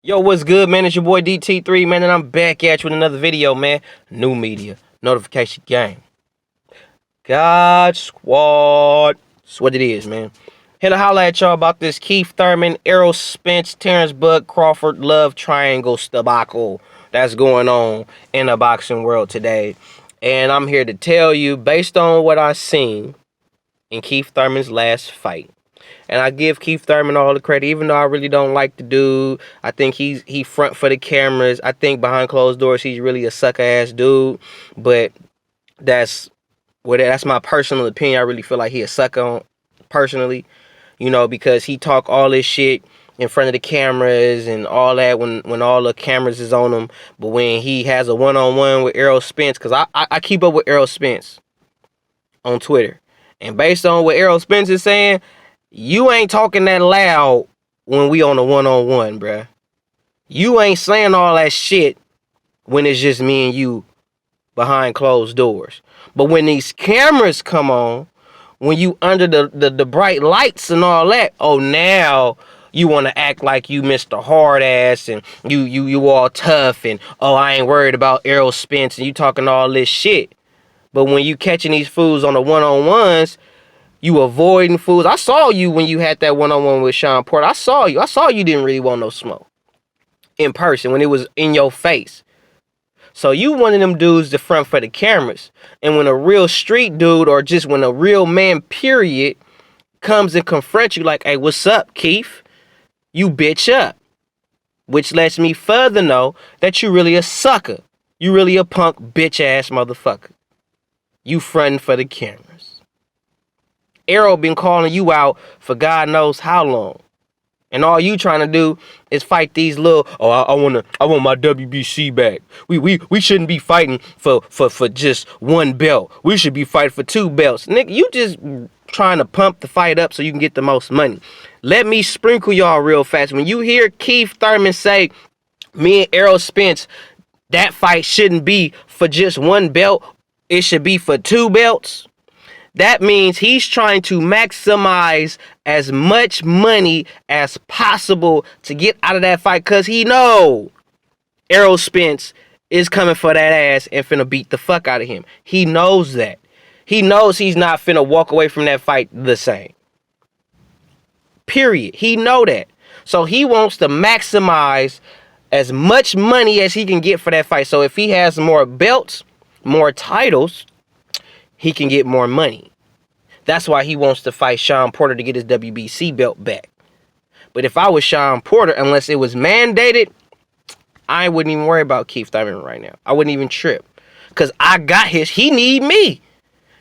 Yo, what's good, man? It's your boy DT3, man, and I'm back at you with another video, man. New media, notification game. God Squad. That's what it is, man. Here to holla at y'all about this Keith Thurman, Errol Spence, Terrence Bud Crawford love triangle debacle that's going on in the boxing world today. And I'm here to tell you, based on what I seen in Keith Thurman's last fight, and I give Keith Thurman all the credit, even though I really don't like the dude. I think he front for the cameras. I think behind closed doors, he's really a sucker ass dude. But that's that's my personal opinion. I really feel like he a sucker on, personally, because he talk all this shit in front of the cameras and all that when all the cameras is on him. But when he has a one-on-one with Errol Spence, because I keep up with Errol Spence on Twitter, and based on what Errol Spence is saying, you ain't talking that loud when we on a one-on-one, bruh. You ain't saying all that shit when it's just me and you behind closed doors. But when these cameras come on, when you under the bright lights and all that, oh, now you want to act like you Mr. Hard Ass and you all tough and, oh, I ain't worried about Errol Spence and you talking all this shit. But when you catching these fools on the one-on-ones, you avoiding fools. I saw you when you had that one-on-one with Sean Porter. I saw you. I saw you didn't really want no smoke in person when it was in your face. So you one of them dudes to front for the cameras. And when a real street dude or just when a real man, period, comes and confronts you like, hey, what's up, Keith? You bitch up. Which lets me further know that you really a sucker. You really a punk bitch-ass motherfucker. You fronting for the cameras. Errol been calling you out for God knows how long. And all you trying to do is fight these little, oh, I want my WBC back. We shouldn't be fighting for just one belt. We should be fighting for 2 belts. Nigga, you just trying to pump the fight up so you can get the most money. Let me sprinkle y'all real fast. When you hear Keith Thurman say, me and Errol Spence, that fight shouldn't be for just 1 belt. It should be for 2 belts. That means he's trying to maximize as much money as possible to get out of that fight because he know Errol Spence is coming for that ass and finna beat the fuck out of him. He knows that. He knows he's not finna walk away from that fight the same. Period. He know that. So he wants to maximize as much money as he can get for that fight. So if he has more belts, more titles, he can get more money. That's why he wants to fight Sean Porter to get his WBC belt back. But if I was Sean Porter, unless it was mandated, I wouldn't even worry about Keith Thurman right now. I wouldn't even trip. Because I got his. He need me.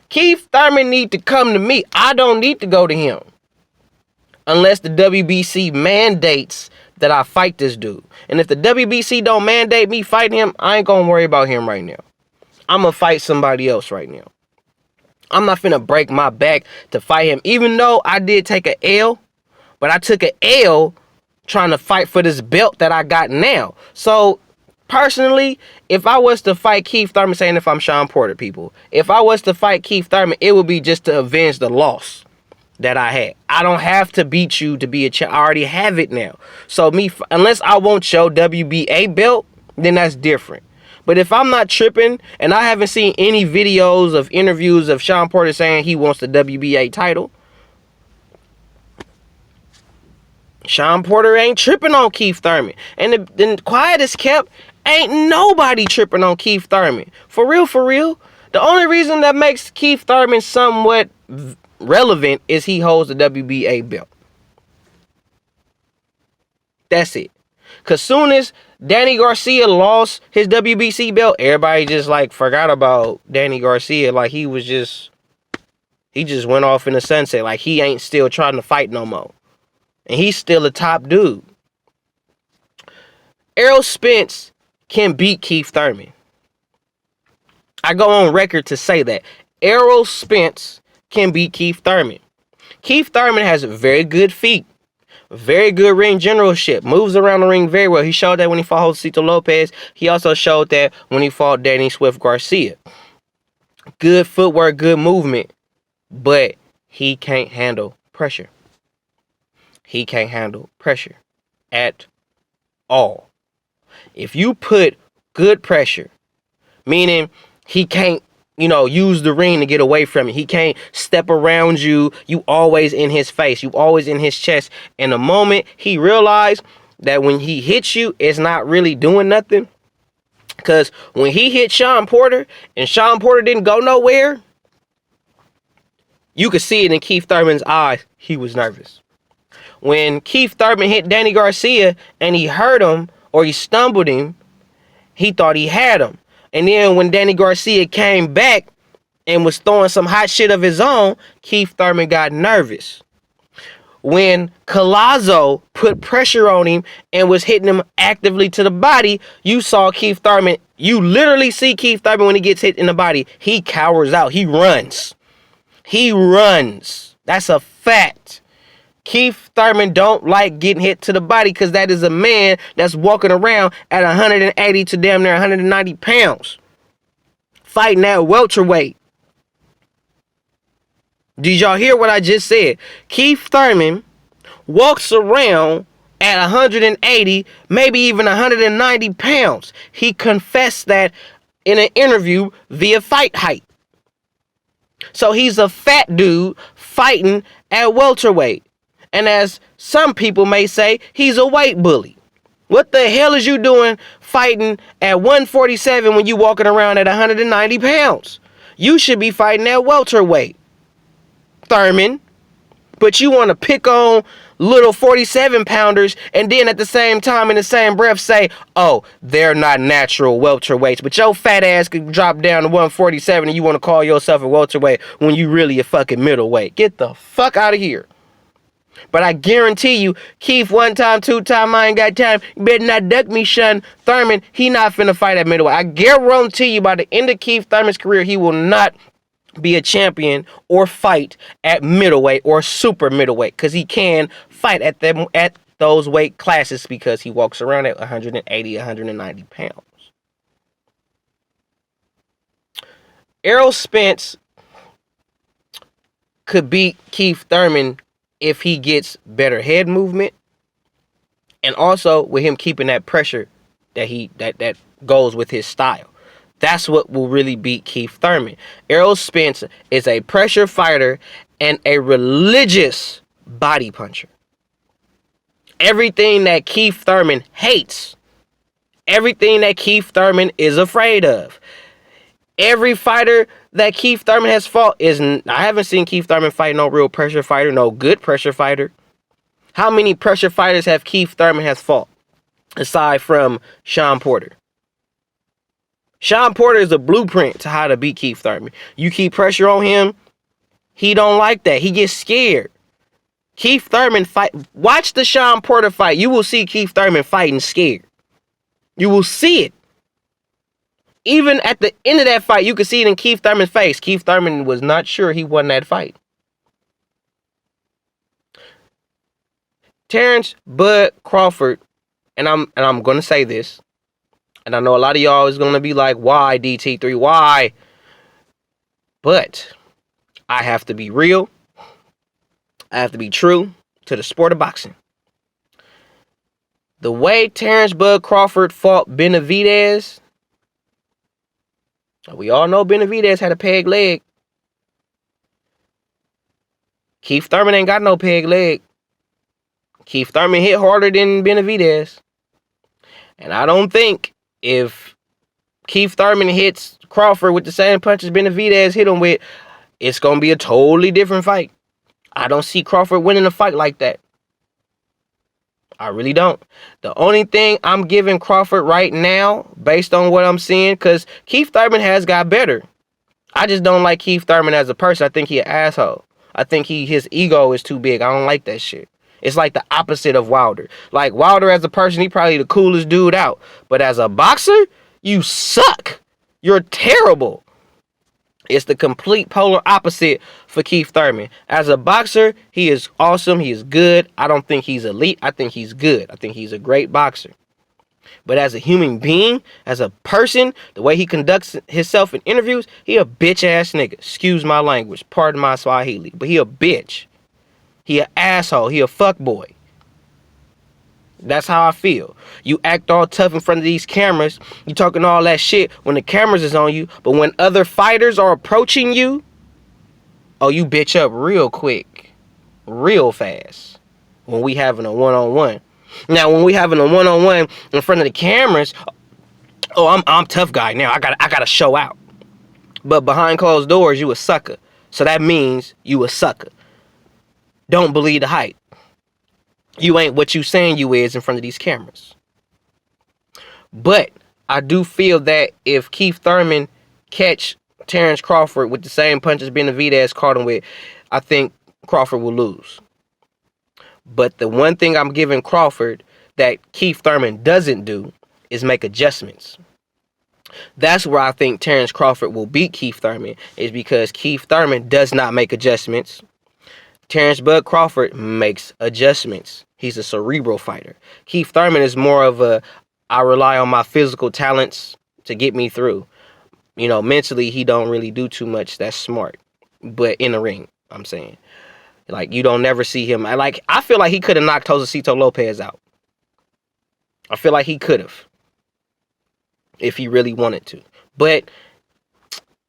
Keith Thurman need to come to me. I don't need to go to him. Unless the WBC mandates that I fight this dude. And if the WBC don't mandate me fighting him, I ain't going to worry about him right now. I'm going to fight somebody else right now. I'm not finna break my back to fight him. Even though I did take an L, but I took an L trying to fight for this belt that I got now. So, personally, if I was to fight Keith Thurman, saying if I'm Sean Porter, people, if I was to fight Keith Thurman, it would be just to avenge the loss that I had. I don't have to beat you to be a champ. I already have it now. So, unless I want your WBA belt, then that's different. But if I'm not tripping, and I haven't seen any videos of interviews of Sean Porter saying he wants the WBA title, Sean Porter ain't tripping on Keith Thurman. And the quiet is kept, ain't nobody tripping on Keith Thurman. For real, for real. The only reason that makes Keith Thurman somewhat relevant is he holds the WBA belt. That's it. Because soon as Danny Garcia lost his WBC belt, everybody just like forgot about Danny Garcia. Like he just went off in the sunset. Like he ain't still trying to fight no more. And he's still a top dude. Errol Spence can beat Keith Thurman. I go on record to say that. Errol Spence can beat Keith Thurman. Keith Thurman has very good feet. Very good ring generalship. Moves around the ring very well. He showed that when he fought Josito Lopez. He also showed that when he fought Danny Swift Garcia. Good footwork, good movement. But he can't handle pressure. He can't handle pressure at all. If you put good pressure, meaning he can't, use the ring to get away from you. He can't step around you. You always in his face. You always in his chest. And the moment he realized that when he hits you, it's not really doing nothing. Because when he hit Shawn Porter and Shawn Porter didn't go nowhere, you could see it in Keith Thurman's eyes. He was nervous. When Keith Thurman hit Danny Garcia and he hurt him or he stumbled him, he thought he had him. And then when Danny Garcia came back and was throwing some hot shit of his own, Keith Thurman got nervous. When Collazo put pressure on him and was hitting him actively to the body, you saw Keith Thurman. You literally see Keith Thurman when he gets hit in the body. He cowers out. He runs. He runs. That's a fact. Keith Thurman don't like getting hit to the body because that is a man that's walking around at 180 to damn near 190 pounds. Fighting at welterweight. Did y'all hear what I just said? Keith Thurman walks around at 180, maybe even 190 pounds. He confessed that in an interview via Fight Hype. So he's a fat dude fighting at welterweight. And as some people may say, he's a weight bully. What the hell is you doing fighting at 147 when you walking around at 190 pounds? You should be fighting at welterweight, Thurman. But you want to pick on little 47 pounders and then at the same time in the same breath say, oh, they're not natural welterweights. But your fat ass could drop down to 147 and you want to call yourself a welterweight when you really a fucking middleweight. Get the fuck out of here. But I guarantee you, Keith, one time, two time, I ain't got time. You better not duck me, son. Thurman, he not finna fight at middleweight. I guarantee you, by the end of Keith Thurman's career, he will not be a champion or fight at middleweight or super middleweight, because he can fight at them at those weight classes because he walks around at 180, 190 pounds. Errol Spence could beat Keith Thurman if he gets better head movement, and also with him keeping that pressure that goes with his style. That's what will really beat Keith Thurman. Errol Spence is a pressure fighter and a religious body puncher. Everything that Keith Thurman hates, everything that Keith Thurman is afraid of. Every fighter that Keith Thurman has fought I haven't seen Keith Thurman fight no real pressure fighter, no good pressure fighter. How many pressure fighters have Keith Thurman has fought aside from Shawn Porter? Shawn Porter is a blueprint to how to beat Keith Thurman. You keep pressure on him, he don't like that. He gets scared. Keith Thurman fight. Watch the Shawn Porter fight. You will see Keith Thurman fighting scared. You will see it. Even at the end of that fight, you could see it in Keith Thurman's face. Keith Thurman was not sure he won that fight. Terrence Bud Crawford, and I'm gonna say this, and I know a lot of y'all is gonna be like, why DT3? Why? But I have to be real. I have to be true to the sport of boxing. The way Terrence Bud Crawford fought Benavidez, we all know Benavidez had a peg leg. Keith Thurman ain't got no peg leg. Keith Thurman hit harder than Benavidez. And I don't think if Keith Thurman hits Crawford with the same punches Benavidez hit him with, it's going to be a totally different fight. I don't see Crawford winning a fight like that. I really don't. The only thing I'm giving Crawford right now, based on what I'm seeing, because Keith Thurman has got better. I just don't like Keith Thurman as a person. I think he an asshole. I think his ego is too big. I don't like that shit. It's like the opposite of Wilder. Like Wilder as a person, he probably the coolest dude out. But as a boxer, you suck. You're terrible. It's the complete polar opposite for Keith Thurman. As a boxer, he is awesome. He is good. I don't think he's elite. I think he's good. I think he's a great boxer. But as a human being, as a person, the way he conducts himself in interviews, he a bitch ass nigga. Excuse my language. Pardon my Swahili. But he a bitch. He an asshole. He a fuckboy. That's how I feel. You act all tough in front of these cameras. You talking all that shit when the cameras is on you. But when other fighters are approaching you, oh, you bitch up real quick. Real fast. When we having a one-on-one. Now, when we having a one-on-one in front of the cameras, oh, I'm tough guy now. I gotta show out. But behind closed doors, you a sucker. So that means you a sucker. Don't believe the hype. You ain't what you saying you is in front of these cameras. But I do feel that if Keith Thurman catch Terrence Crawford with the same punches Benavidez caught him with, I think Crawford will lose. But the one thing I'm giving Crawford that Keith Thurman doesn't do is make adjustments. That's where I think Terrence Crawford will beat Keith Thurman, is because Keith Thurman does not make adjustments. Terrence Bud Crawford makes adjustments. He's a cerebral fighter. Keith Thurman is more of a, I rely on my physical talents to get me through. You know, mentally, he don't really do too much that's smart. But in the ring, I'm saying. Like, you don't never see him. I feel like he could have knocked Josecito Lopez out. I feel like he could have. If he really wanted to. But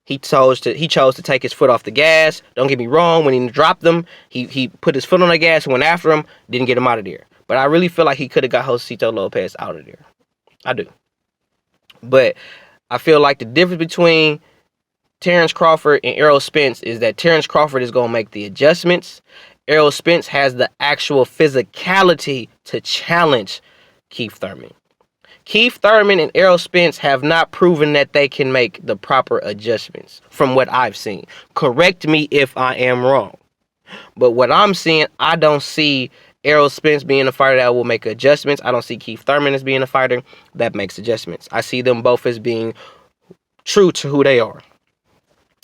he chose to take his foot off the gas. Don't get me wrong, when he dropped them, he put his foot on the gas, went after him, didn't get him out of there. But I really feel like he could have got Josecito Lopez out of there. I do. But I feel like the difference between Terrence Crawford and Errol Spence is that Terrence Crawford is going to make the adjustments. Errol Spence has the actual physicality to challenge Keith Thurman. Keith Thurman and Errol Spence have not proven that they can make the proper adjustments from what I've seen. Correct me if I am wrong. But what I'm seeing, I don't see Errol Spence being a fighter that will make adjustments. I don't see Keith Thurman as being a fighter that makes adjustments. I see them both as being true to who they are.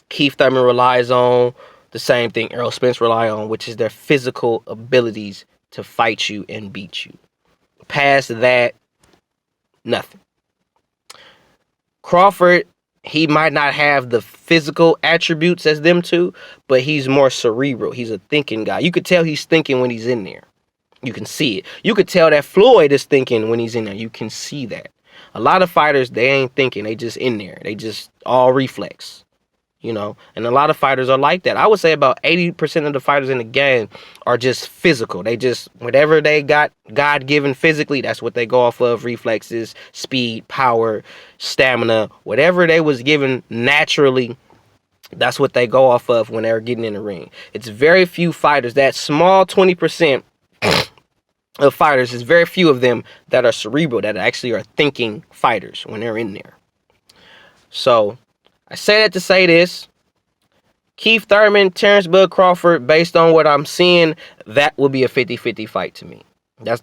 Keith Thurman relies on the same thing Errol Spence rely on, which is their physical abilities to fight you and beat you. Past that, nothing. Crawford, he might not have the physical attributes as them two, but he's more cerebral. He's a thinking guy. You could tell he's thinking when he's in there. You can see it. You could tell that Floyd is thinking when he's in there. You can see that. A lot of fighters, they ain't thinking. They just in there. They just all reflex. You know, and a lot of fighters are like that. I would say about 80% of the fighters in the game are just physical. They just, whatever they got God-given physically, that's what they go off of. Reflexes, speed, power, stamina, whatever they was given naturally, that's what they go off of when they're getting in the ring. It's very few fighters, that small 20% of fighters, is very few of them that are cerebral, that actually are thinking fighters when they're in there. So I say that to say this. Keith Thurman, Terrence Bud Crawford, based on what I'm seeing, that will be a 50-50 fight to me.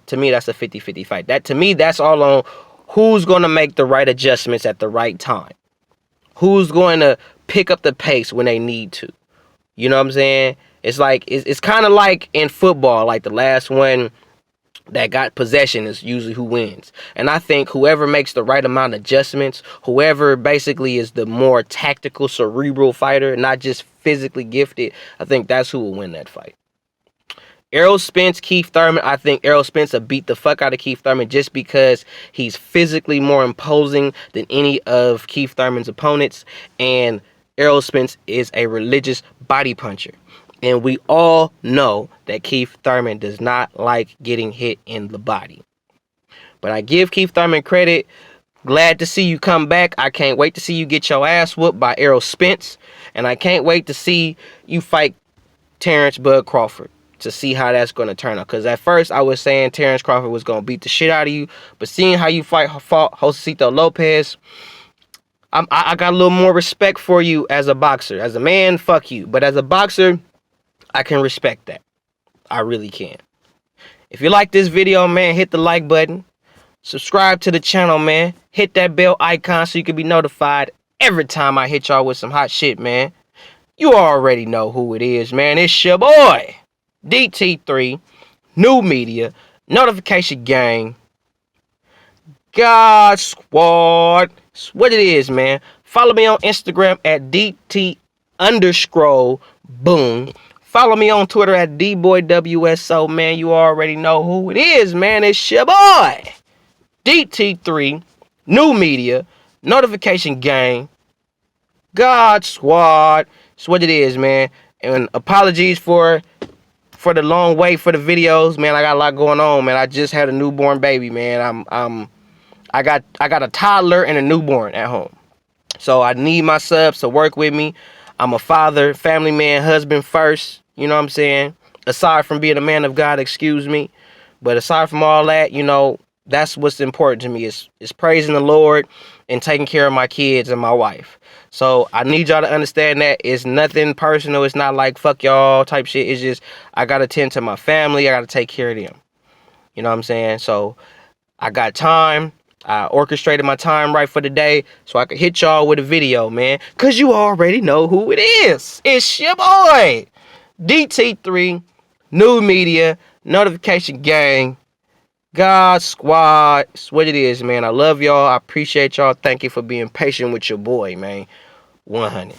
To me, that's a 50-50 fight. To me, that's all on who's going to make the right adjustments at the right time. Who's going to pick up the pace when they need to. You know what I'm saying? It's like, it's kind of like in football, like the last one that got possession is usually who wins. And I think whoever makes the right amount of adjustments, whoever basically is the more tactical, cerebral fighter, not just physically gifted, I think that's who will win that fight. Errol Spence, Keith Thurman, I think Errol Spence will beat the fuck out of Keith Thurman just because he's physically more imposing than any of Keith Thurman's opponents. And Errol Spence is a religious body puncher. And we all know that Keith Thurman does not like getting hit in the body. But I give Keith Thurman credit. Glad to see you come back. I can't wait to see you get your ass whooped by Errol Spence. And I can't wait to see you fight Terrence Bud Crawford, to see how that's going to turn out. Because at first I was saying Terrence Crawford was going to beat the shit out of you. But seeing how you fought Josecito Lopez, I got a little more respect for you as a boxer. As a man, fuck you. But as a boxer, I can respect that. I really can. If you like this video, man, hit the like button. Subscribe to the channel, man. Hit that bell icon so you can be notified every time I hit y'all with some hot shit, man. You already know who it is, man. It's your boy, DT3, New Media, Notification Gang, God Squad. It's what it is, man. Follow me on Instagram at DT_boom. Follow me on Twitter at DBoyWSO, man. You already know who it is, man. It's your boy, DT3, New Media, Notification Gang, God Squad. It's what it is, man. And apologies for the long wait for the videos, man. I got a lot going on, man. I just had a newborn baby, man. I got a toddler and a newborn at home. So I need my subs to work with me. I'm a father, family man, husband first. You know what I'm saying? Aside from being a man of God, excuse me. But aside from all that, you know, that's what's important to me is praising the Lord and taking care of my kids and my wife. So I need y'all to understand that it's nothing personal. It's not like fuck y'all type shit. It's just I got to tend to my family. I got to take care of them. You know what I'm saying? So I got time. I orchestrated my time right for the day so I could hit y'all with a video, man. Because you already know who it is. It's your boy, DT3, New Media, Notification Gang, God Squad. It's what it is, man. I love y'all. I appreciate y'all. Thank you for being patient with your boy, man. 100.